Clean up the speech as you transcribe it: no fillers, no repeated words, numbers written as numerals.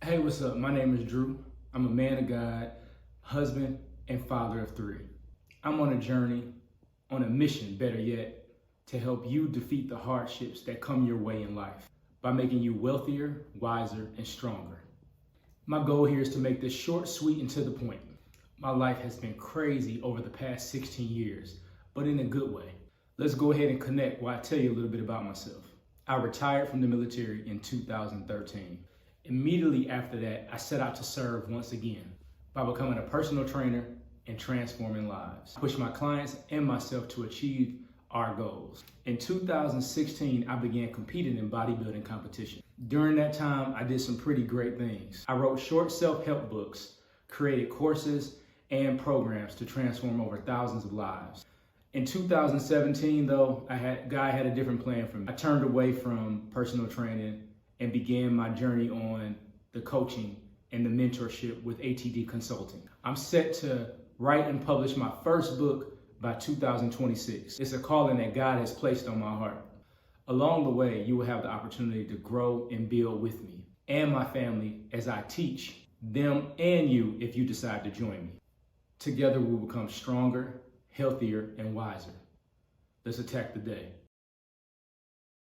Hey, what's up? My name is Drew. I'm a man of God, husband, and father of three. I'm on a journey, on a mission, better yet, to help you defeat the hardships that come your way in life by making you wealthier, wiser, and stronger. My goal here is to make this short, sweet, and to the point. My life has been crazy over the past 16 years, but in a good way. Let's go ahead and connect while I tell you a little bit about myself. I retired from the military in 2013. Immediately after that, I set out to serve once again by becoming a personal trainer and transforming lives. I pushed my clients and myself to achieve our goals. In 2016, I began competing in bodybuilding competition. During that time, I did some pretty great things. I wrote short self-help books, created courses and programs to transform over thousands of lives. In 2017, though, God had a different plan for me. I turned away from personal training and began my journey on the coaching and the mentorship with ATD Consulting. I'm set to write and publish my first book by 2026. It's a calling that God has placed on my heart. Along the way, you will have the opportunity to grow and build with me and my family as I teach them and you if you decide to join me. Together, we will become stronger, healthier, and wiser. Let's attack the day.